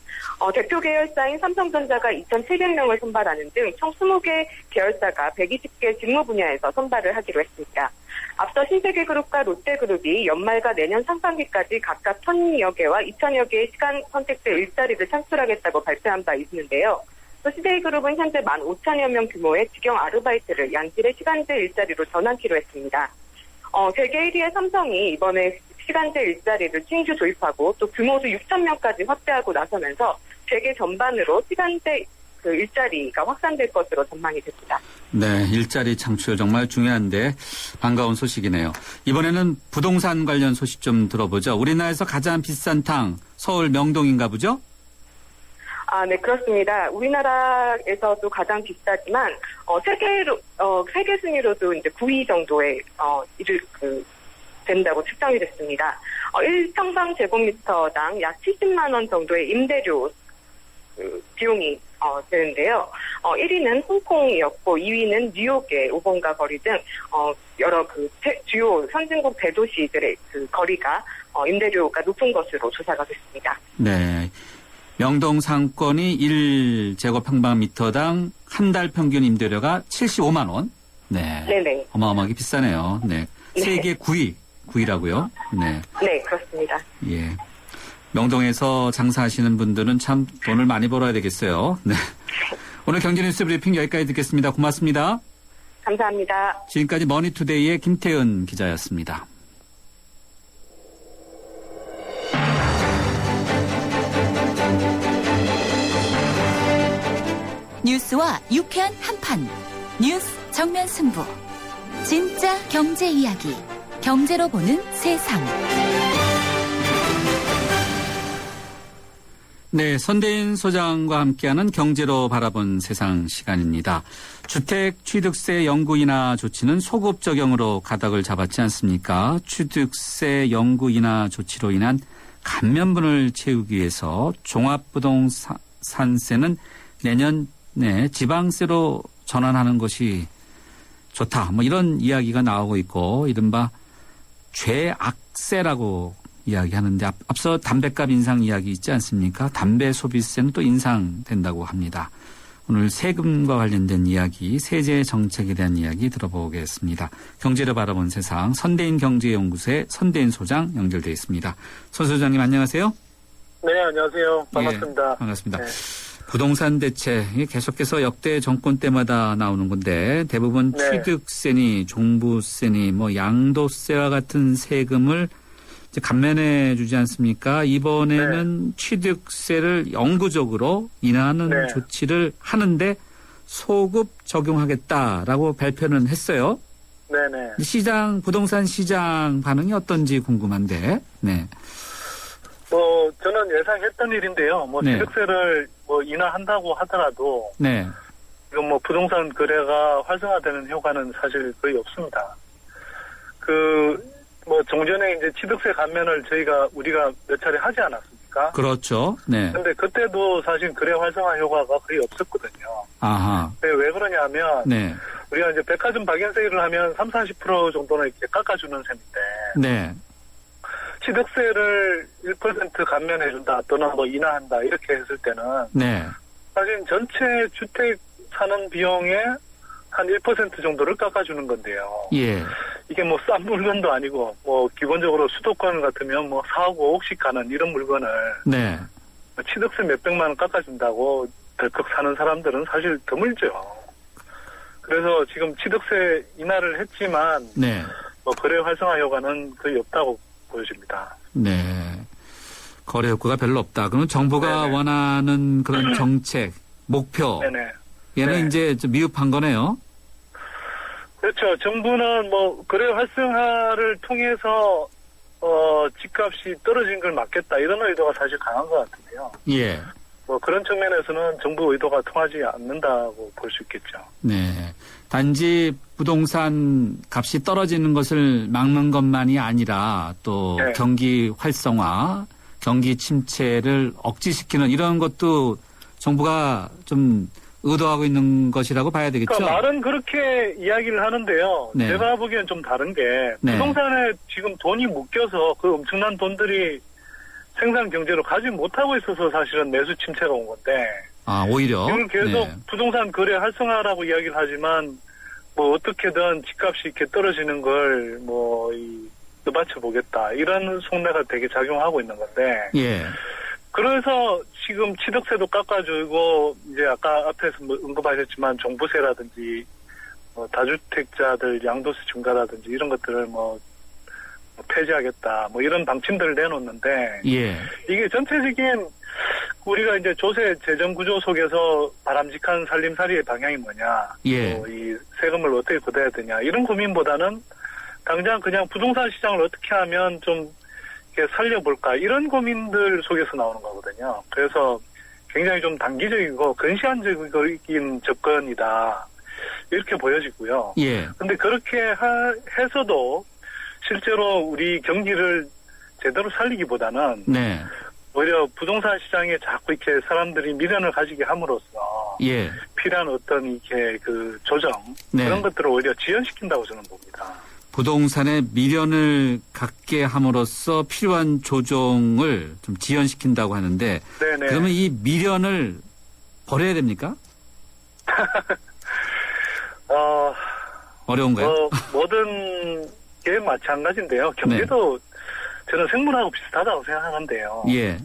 대표 계열사인 삼성전자가 2,700명을 선발하는 등 총 20개 계열사가 120개 직무 분야에서 선발을 하기로 했습니다. 앞서 신세계그룹과 롯데그룹이 연말과 내년 상반기까지 각각 1,000여 개와 2,000여 개의 시간 선택제 일자리를 창출하겠다고 발표한 바 있는데요. 또 CJ그룹은 현재 15,000여 명 규모의 직영 아르바이트를 양질의 시간제 일자리로 전환키로 했습니다. 세계 1위의 삼성이 이번에 시간제 일자리를 신규 도입하고 또 규모도 6,000명까지 확대하고 나서면서 세계 전반으로 시간제 일자리가 확산될 것으로 전망이 됩니다. 네, 일자리 창출 정말 중요한데 반가운 소식이네요. 이번에는 부동산 관련 소식 좀 들어보죠. 우리나라에서 가장 비싼 땅 서울 명동인가 보죠? 네, 그렇습니다. 우리나라에서도 가장 비싸지만 세계 순위로도 이제 9위 정도에 된다고 측정이 됐습니다. 1평방제곱미터당 약 70만 원 정도의 임대료 비용이 되는데요. 1위는 홍콩이었고 2위는 뉴욕의 오번가 거리 등 여러 주요 선진국 대도시들의 거리가 임대료가 높은 것으로 조사가 됐습니다. 네. 명동 상권이 1제곱평방미터당 한 달 평균 임대료가 75만 원. 네. 네네. 어마어마하게 비싸네요. 네. 세계 9위라고요. 네. 네, 그렇습니다. 예. 명동에서 장사하시는 분들은 참 돈을 많이 벌어야 되겠어요. 네. 오늘 경제뉴스 브리핑 여기까지 듣겠습니다. 고맙습니다. 감사합니다. 지금까지 머니투데이의 김태은 기자였습니다. 뉴스와 유쾌한 한판. 뉴스 정면 승부. 진짜 경제 이야기. 경제로 보는 세상. 네, 선대인 소장과 함께하는 경제로 바라본 세상 시간입니다. 주택 취득세 연구 인하 조치는 소급 적용으로 가닥을 잡았지 않습니까? 취득세 연구 인하 조치로 인한 감면분을 채우기 위해서 종합부동산세는 내년 지방세로 전환하는 것이 좋다. 뭐 이런 이야기가 나오고 있고 이른바 죄악세라고 이야기하는데 앞서 담배값 인상 이야기 있지 않습니까? 담배 소비세는 또 인상된다고 합니다. 오늘 세금과 관련된 이야기, 세제 정책에 대한 이야기 들어보겠습니다. 경제를 바라본 세상 선대인 경제연구소의 선대인 소장 연결되어 있습니다. 선 소장님 안녕하세요. 네, 안녕하세요. 반갑습니다. 예, 반갑습니다. 네. 부동산 대책 계속해서 역대 정권 때마다 나오는 건데 대부분 네. 취득세니 종부세니 뭐 양도세와 같은 세금을 이제 감면해 주지 않습니까? 이번에는 취득세를 영구적으로 인하하는 조치를 하는데 소급 적용하겠다라고 발표는 했어요. 네네. 부동산 시장 반응이 어떤지 궁금한데, 네. 저는 예상했던 일인데요. 취득세를 인하한다고 하더라도, 네. 이건 부동산 거래가 활성화되는 효과는 사실 거의 없습니다. 종전에 이제 취득세 감면을 우리가 몇 차례 하지 않았습니까? 그렇죠. 네. 근데 그때도 사실 거래 활성화 효과가 거의 없었거든요. 아하. 왜 그러냐면, 네. 우리가 이제 백화점 박연세일을 하면 30-40% 정도는 이렇게 깎아주는 셈인데, 네. 취득세를 1% 감면해준다 또는 인하한다 이렇게 했을 때는 네. 사실 전체 주택 사는 비용의 한 1% 정도를 깎아주는 건데요. 예. 이게 싼 물건도 아니고 기본적으로 수도권 같으면 4억 5억씩 가는 이런 물건을 네. 취득세 몇백만 원 깎아준다고 덜컥 사는 사람들은 사실 드물죠. 그래서 지금 취득세 인하를 했지만 네. 거래 활성화 효과는 거의 없다고 보여집니다. 네. 거래 효과가 별로 없다. 그러면 정부가 네네. 원하는 그런 정책, 목표. 네네. 얘는 이제 좀 미흡한 거네요. 그렇죠. 정부는 거래 활성화를 통해서 집값이 떨어진 걸 막겠다 이런 의도가 사실 강한 것 같은데요. 예. 그런 측면에서는 정부 의도가 통하지 않는다고 볼 수 있겠죠. 네. 단지 부동산 값이 떨어지는 것을 막는 것만이 아니라 또 네. 경기 활성화, 경기 침체를 억제시키는 이런 것도 정부가 좀 의도하고 있는 것이라고 봐야 되겠죠. 그러니까 말은 그렇게 이야기를 하는데요. 네. 제가 보기엔 좀 다른 게 네. 부동산에 지금 돈이 묶여서 그 엄청난 돈들이 생산 경제로 가지 못하고 있어서 사실은 매수 침체가 온 건데. 오히려. 지금 계속 네. 부동산 거래 활성화라고 이야기를 하지만 어떻게든 집값이 이렇게 떨어지는 걸 떠받쳐 보겠다 이런 속내가 되게 작용하고 있는 건데. 예. 그래서 지금 취득세도 깎아주고 이제 아까 앞에서 언급하셨지만 종부세라든지 다주택자들 양도세 증가라든지 이런 것들을 폐지하겠다 이런 방침들을 내놓는데 예. 이게 전체적인 우리가 이제 조세 재정 구조 속에서 바람직한 살림살이의 방향이 뭐냐, 예. 이 세금을 어떻게 걷어야 되냐 이런 고민보다는 당장 그냥 부동산 시장을 어떻게 하면 좀 이렇게 살려볼까 이런 고민들 속에서 나오는 거거든요. 그래서 굉장히 좀 단기적이고 근시안적인 접근이다 이렇게 보여지고요. 예. 근데 그렇게 해서도 실제로 우리 경기를 제대로 살리기보다는 네. 오히려 부동산 시장에 자꾸 이렇게 사람들이 미련을 가지게 함으로써 예. 필요한 어떤 이렇게 조정 네. 그런 것들을 오히려 지연시킨다고 저는 봅니다. 부동산에 미련을 갖게 함으로써 필요한 조정을 좀 지연시킨다고 하는데 네네. 그러면 이 미련을 버려야 됩니까? 어려운가요? 모든 게 마찬가지인데요. 경제도 저는 생물하고 비슷하다고 생각하는데요. 예.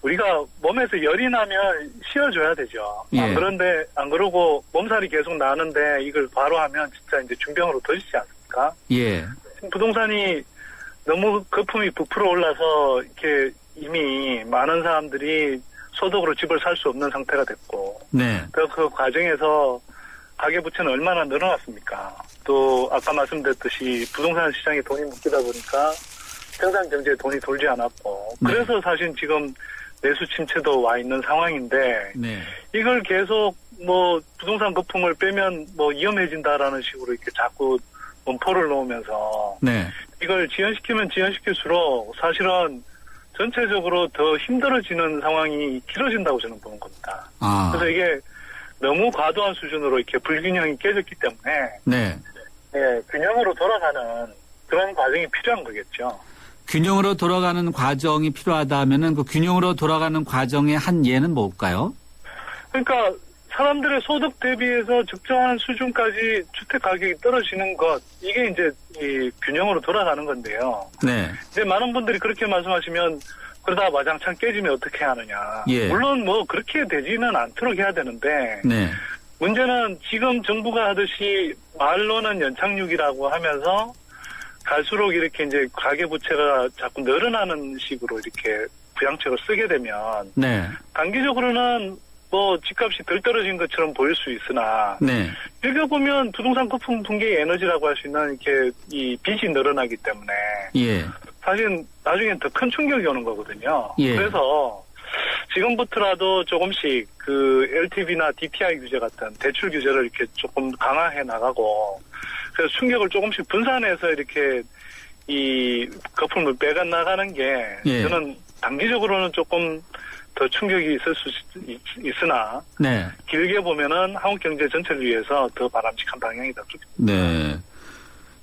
우리가 몸에서 열이 나면 쉬어줘야 되죠. 예. 그런데 안 그러고 몸살이 계속 나는데 이걸 바로 하면 진짜 이제 중병으로 터지지 않습니까? 예. 부동산이 너무 거품이 부풀어 올라서 이렇게 이미 많은 사람들이 소득으로 집을 살 수 없는 상태가 됐고, 네. 그 과정에서 가계부채는 얼마나 늘어났습니까? 또 아까 말씀드렸듯이 부동산 시장에 돈이 묶이다 보니까 생산 경제에 돈이 돌지 않았고, 네. 그래서 사실 지금 내수 침체도 와 있는 상황인데, 네. 이걸 계속 부동산 거품을 빼면 위험해진다라는 식으로 이렇게 자꾸 원포를 놓으면서 네. 이걸 지연시키면 지연시킬수록 사실은 전체적으로 더 힘들어지는 상황이 길어진다고 저는 보는 겁니다. 그래서 이게 너무 과도한 수준으로 이렇게 불균형이 깨졌기 때문에 네. 균형으로 돌아가는 그런 과정이 필요한 거겠죠. 균형으로 돌아가는 과정이 필요하다면은 그 균형으로 돌아가는 과정의 한 예는 뭘까요? 그러니까 사람들의 소득 대비해서 적정한 수준까지 주택 가격이 떨어지는 것, 이게 이제 이 균형으로 돌아가는 건데요. 네. 이제 많은 분들이 그렇게 말씀하시면 그러다 와장창 깨지면 어떻게 하느냐. 예. 물론 그렇게 되지는 않도록 해야 되는데 네. 문제는 지금 정부가 하듯이 말로는 연착륙이라고 하면서 갈수록 이렇게 이제 가계부채가 자꾸 늘어나는 식으로 이렇게 부양책을 쓰게 되면 네. 단기적으로는 뭐 집값이 덜 떨어진 것처럼 보일 수 있으나 네. 읽어보면 부동산 거품 붕괴의 에너지라고 할 수 있는 이렇게 이 빚이 늘어나기 때문에 예. 사실은 나중엔 더 큰 충격이 오는 거거든요. 예. 그래서 지금부터라도 조금씩 그 LTV나 DTI 규제 같은 대출 규제를 이렇게 조금 강화해 나가고 그래서 충격을 조금씩 분산해서 이렇게 이 거품을 빼가 나가는 게 예. 저는 단기적으로는 조금 더 충격이 있을 수 있으나 네. 길게 보면은 한국 경제 전체를 위해서 더 바람직한 방향이다. 네.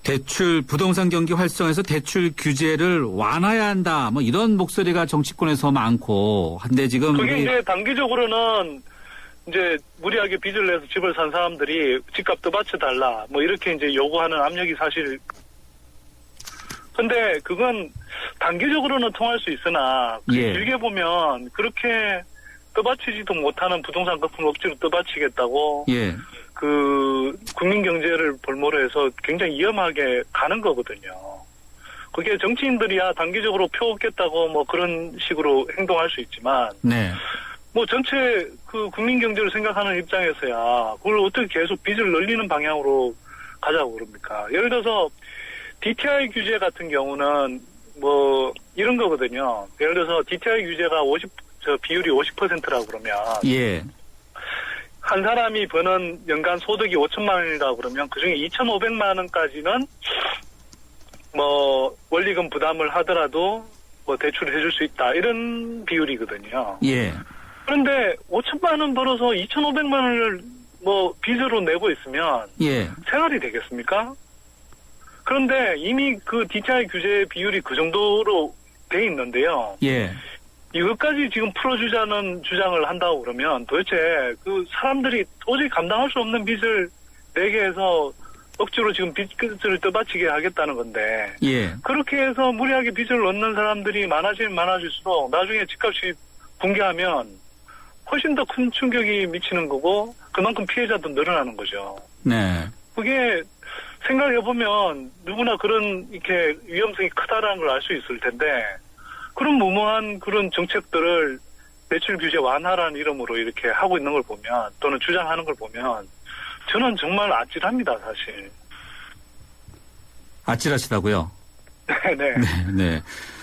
대출 부동산 경기 활성화해서 대출 규제를 완화해야 한다. 뭐 이런 목소리가 정치권에서 많고 한데 지금 그게 이제 단기적으로는 이제 무리하게 빚을 내서 집을 산 사람들이 집값 더 받쳐달라 뭐 이렇게 이제 요구하는 압력이 사실 근데 그건 단기적으로는 통할 수 있으나 예. 길게 보면 그렇게 떠받치지도 못하는 부동산 거품을 억지로 떠받치겠다고 예. 그 국민 경제를 볼모로 해서 굉장히 위험하게 가는 거거든요. 그게 정치인들이야 단기적으로 표 얻겠다고 뭐 그런 식으로 행동할 수 있지만 네. 뭐 전체 그 국민 경제를 생각하는 입장에서야 그걸 어떻게 계속 빚을 늘리는 방향으로 가자고 그럽니까? 예를 들어서 DTI 규제 같은 경우는 뭐 이런 거거든요. 예를 들어서 DTI 규제가 비율이 50%라고 그러면 예. 한 사람이 버는 연간 소득이 5천만 원이라고 그러면 그중에 2,500만 원까지는 뭐 원리금 부담을 하더라도 뭐 대출을 해줄 수 있다 이런 비율이거든요. 예. 그런데 5천만 원 벌어서 2,500만 원을 뭐 빚으로 내고 있으면 예. 생활이 되겠습니까? 그런데 이미 그 DTI 규제 비율이 그 정도로 돼 있는데요. 예. 이것까지 지금 풀어주자는 주장을 한다고 그러면 도대체 그 사람들이 도저히 감당할 수 없는 빚을 내게 해서 억지로 지금 빚을 떠받치게 하겠다는 건데 예. 그렇게 해서 무리하게 빚을 넣는 사람들이 많아지면 많아질수록 나중에 집값이 붕괴하면 훨씬 더 큰 충격이 미치는 거고 그만큼 피해자도 늘어나는 거죠. 네. 그게 생각해보면 누구나 그런 이렇게 위험성이 크다라는 걸 알 수 있을 텐데 그런 무모한 그런 정책들을 대출 규제 완화라는 이름으로 이렇게 하고 있는 걸 보면 또는 주장하는 걸 보면 저는 정말 아찔합니다, 사실. 아찔하시다고요? 네네. 네, 네.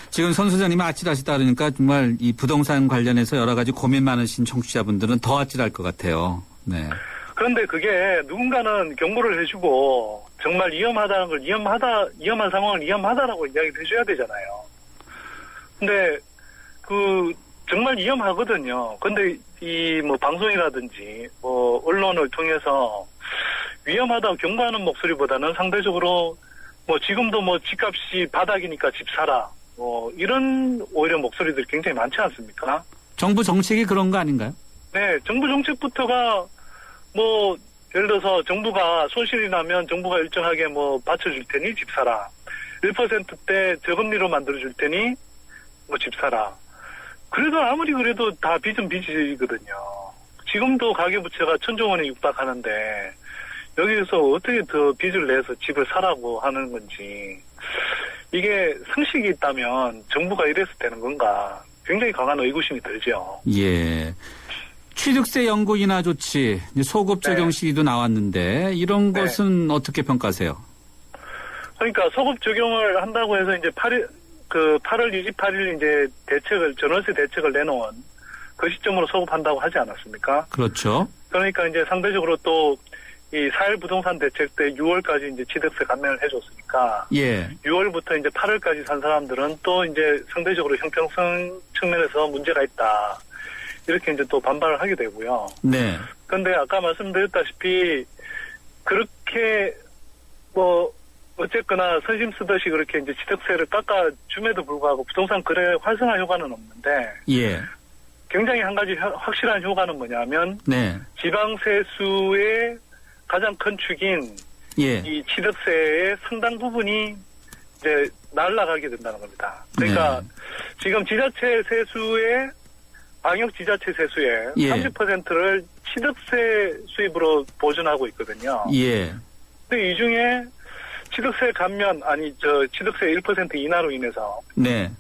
지금 선 소장님이 아찔하시다 그러니까 정말 이 부동산 관련해서 여러 가지 고민 많으신 청취자분들은 더 아찔할 것 같아요. 네. 그런데 그게 누군가는 경고를 해주고 정말 위험하다는 걸 위험한 상황을 위험하다라고 이야기를 해줘야 되잖아요. 근데 그 정말 위험하거든요. 근데 이 뭐 방송이라든지 뭐 언론을 통해서 위험하다고 경고하는 목소리보다는 상대적으로 뭐 지금도 뭐 집값이 바닥이니까 집 사라 뭐 이런 오히려 목소리들이 굉장히 많지 않습니까? 정부 정책이 그런 거 아닌가요? 네, 정부 정책부터가 뭐 예를 들어서 정부가 손실이 나면 정부가 일정하게 뭐 받쳐줄 테니 집 사라. 1%대 저금리로 만들어줄 테니 뭐 집 사라. 그래도 아무리 그래도 다 빚은 빚이거든요. 지금도 가계부채가 1,000조 원에 육박하는데 여기서 어떻게 더 빚을 내서 집을 사라고 하는 건지 이게 상식이 있다면 정부가 이래서 되는 건가 굉장히 강한 의구심이 들죠. 예. 취득세 연구 인하 조치, 소급 적용 시기도 나왔는데 이런 것은 어떻게 평가하세요? 그러니까 소급 적용을 한다고 해서 이제 8월 28일 이제 전월세 대책을 내놓은 그 시점으로 소급한다고 하지 않았습니까? 그렇죠. 그러니까 이제 상대적으로 또 이 4일 부동산 대책 때 6월까지 이제 취득세 감면을 해줬으니까. 예. 6월부터 이제 8월까지 산 사람들은 또 이제 상대적으로 형평성 측면에서 문제가 있다. 이렇게 이제 또 반발을 하게 되고요. 네. 그런데 아까 말씀드렸다시피 그렇게 뭐 어쨌거나 선심 쓰듯이 그렇게 이제 취득세를 깎아줌에도 불구하고 부동산 거래 활성화 효과는 없는데. 예. 굉장히 한 가지 확실한 효과는 뭐냐면. 네. 지방세수의 가장 큰 축인. 예. 이 취득세의 상당 부분이 이제 날아가게 된다는 겁니다. 그러니까 지금 지자체 세수의 방역 지자체 세수의 30%를 취득세 수입으로 보존하고 있거든요. 예. 근데 이 중에 취득세 감면, 취득세 1% 인하로 인해서 네.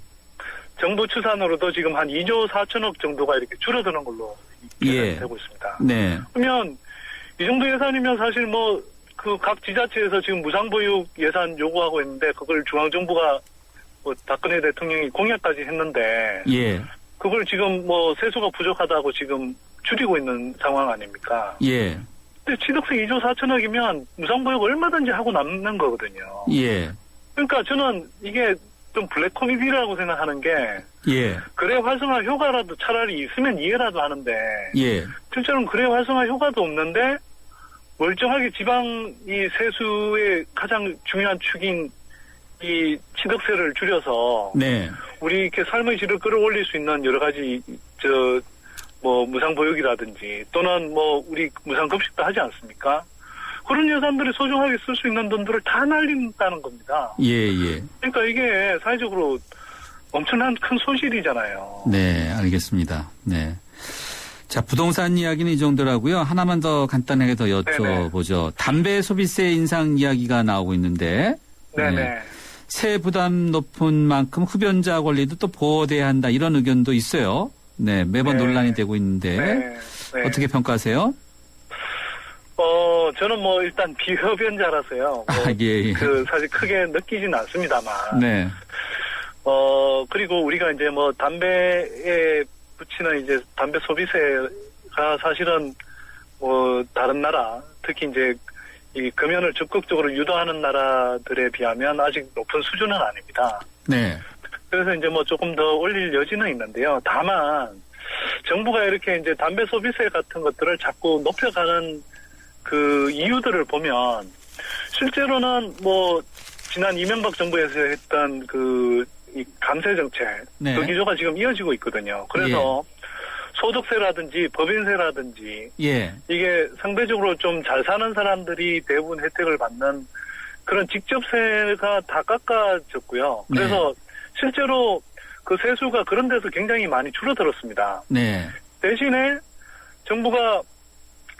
정부 추산으로도 지금 한 2조 4천억 정도가 이렇게 줄어드는 걸로 되고 있습니다. 네. 그러면 이 정도 예산이면 사실 각 지자체에서 지금 무상보육 예산 요구하고 있는데 그걸 중앙정부가 박근혜 대통령이 공약까지 했는데 예. 그걸 지금 세수가 부족하다고 지금 줄이고 있는 상황 아닙니까? 예. 근데 취득세 2조 4천억이면 무상보육 얼마든지 하고 남는 거거든요. 예. 그러니까 저는 이게 좀 블랙 코미디라고 생각하는 게 예. 거래 활성화 효과라도 차라리 있으면 이해라도 하는데 예. 실제로는 거래 활성화 효과도 없는데 멀쩡하게 지방 이 세수의 가장 중요한 축인 이 취득세를 줄여서 네. 우리 이렇게 삶의 질을 끌어올릴 수 있는 여러 가지 무상보육이라든지 또는 우리 무상급식도 하지 않습니까? 그런 예산들이 소중하게 쓸 수 있는 돈들을 다 날린다는 겁니다. 예, 예. 그러니까 이게 사회적으로 엄청난 큰 손실이잖아요. 네, 알겠습니다. 네. 자, 부동산 이야기는 이 정도라고요. 하나만 더 간단하게 더 여쭤보죠. 담배 소비세 인상 이야기가 나오고 있는데. 네네. 네. 세 부담 높은 만큼 흡연자 권리도 또 보호돼야 한다. 이런 의견도 있어요. 네, 매번 논란이 되고 있는데. 네. 어떻게 평가하세요? 저는 일단 비흡연자라서요. 예. 사실 크게 느끼진 않습니다만. 네. 그리고 우리가 이제 담배에 붙이는 이제 담배 소비세가 사실은 다른 나라, 특히 이제 이 금연을 적극적으로 유도하는 나라들에 비하면 아직 높은 수준은 아닙니다. 네. 그래서 이제 조금 더 올릴 여지는 있는데요. 다만 정부가 이렇게 이제 담배 소비세 같은 것들을 자꾸 높여가는 그 이유들을 보면 실제로는 지난 이명박 정부에서 했던 이 감세 정책 네. 그 기조가 지금 이어지고 있거든요. 그래서 소득세라든지 법인세라든지 예. 이게 상대적으로 좀 잘 사는 사람들이 대부분 혜택을 받는 그런 직접세가 다 깎아졌고요. 그래서 실제로 그 세수가 그런 데서 굉장히 많이 줄어들었습니다. 네. 대신에 정부가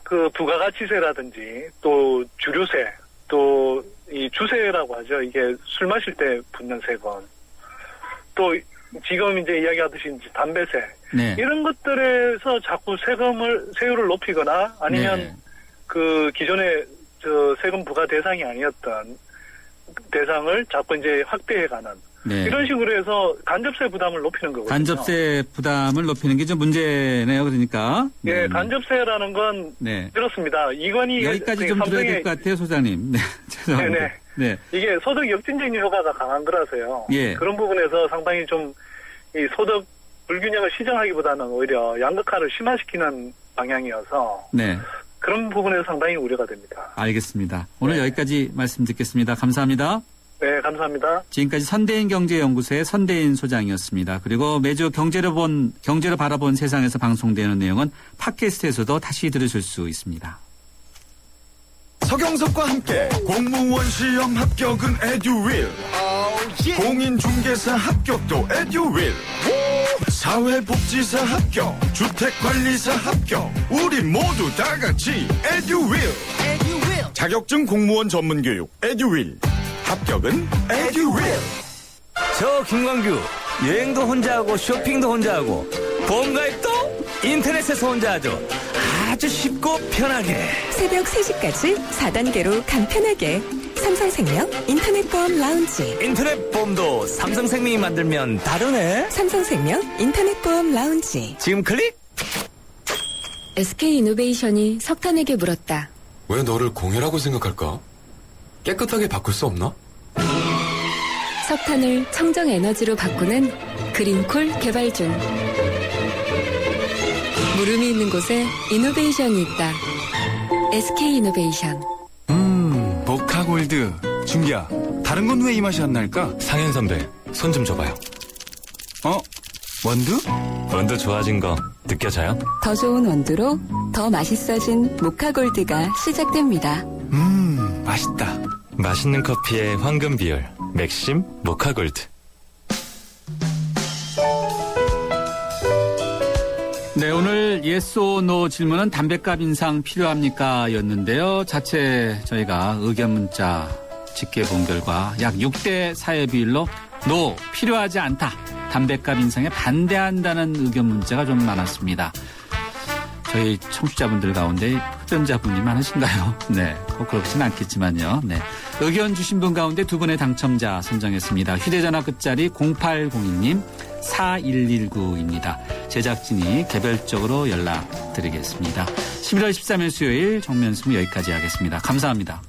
그 부가가치세라든지 또 주류세 또 이 주세라고 하죠. 이게 술 마실 때 붙는 세금 또 지금 이제 이야기하듯이 이제 담배세 이런 것들에서 자꾸 세율을 높이거나 아니면 그 기존의 세금 부과 대상이 아니었던 대상을 자꾸 이제 확대해가는 이런 식으로 해서 간접세 부담을 높이는 거거든요. 간접세 부담을 높이는 게 좀 문제네요. 그러니까. 예, 간접세라는 건 그렇습니다. 이건희 여기까지 좀 들어야 될 것 같아요, 소장님. 네, 죄송합니다. 네. 이게 소득 역진적인 효과가 강한 거라서요. 예. 그런 부분에서 상당히 좀 이 소득 불균형을 시정하기보다는 오히려 양극화를 심화시키는 방향이어서 그런 부분에서 상당히 우려가 됩니다. 알겠습니다. 오늘 여기까지 말씀 듣겠습니다. 감사합니다. 네, 감사합니다. 지금까지 선대인 경제연구소의 선대인 소장이었습니다. 그리고 매주 경제로 바라본 세상에서 방송되는 내용은 팟캐스트에서도 다시 들으실 수 있습니다. 서경석과 함께 공무원 시험 합격은 에듀윌, 공인중개사 합격도 에듀윌, 사회복지사 합격, 주택관리사 합격, 우리 모두 다 같이 에듀윌. 자격증 공무원 전문교육 에듀윌, 합격은 에듀윌. 저 김광규 여행도 혼자 하고 쇼핑도 혼자 하고 보험가입도 인터넷에서 혼자 하죠. 아주 쉽고 편하게 새벽 3시까지 4단계로 간편하게 삼성생명 인터넷보험 라운지. 인터넷 보험도 삼성생명이 만들면 다르네. 삼성생명 인터넷보험 라운지. 지금 클릭. SK이노베이션이 석탄에게 물었다. 왜 너를 공해라고 생각할까? 깨끗하게 바꿀 수 없나? 석탄을 청정에너지로 바꾸는 그린콜 개발 중. 물음이 있는 곳에 이노베이션이 있다. SK이노베이션. 모카골드. 준기야, 다른 건 왜 이 맛이 안 날까? 상현 선배, 손 좀 줘봐요. 원두? 원두 좋아진 거 느껴져요? 더 좋은 원두로 더 맛있어진 모카골드가 시작됩니다. 맛있다. 맛있는 커피의 황금 비율, 맥심 모카골드. 네, 오늘 yes or no 질문은 담뱃값 인상 필요합니까? 였는데요. 자체 저희가 의견 문자 집계 본 결과 약 6대 4의 비율로 노, 필요하지 않다. 담뱃값 인상에 반대한다는 의견 문자가 좀 많았습니다. 저희 청취자분들 가운데 흡연자분이 많으신가요? 네, 꼭 그렇진 않겠지만요. 네, 의견 주신 분 가운데 두 분의 당첨자 선정했습니다. 휴대전화 끝자리 0802님 4119입니다. 제작진이 개별적으로 연락드리겠습니다. 11월 13일 수요일 정면승부 여기까지 하겠습니다. 감사합니다.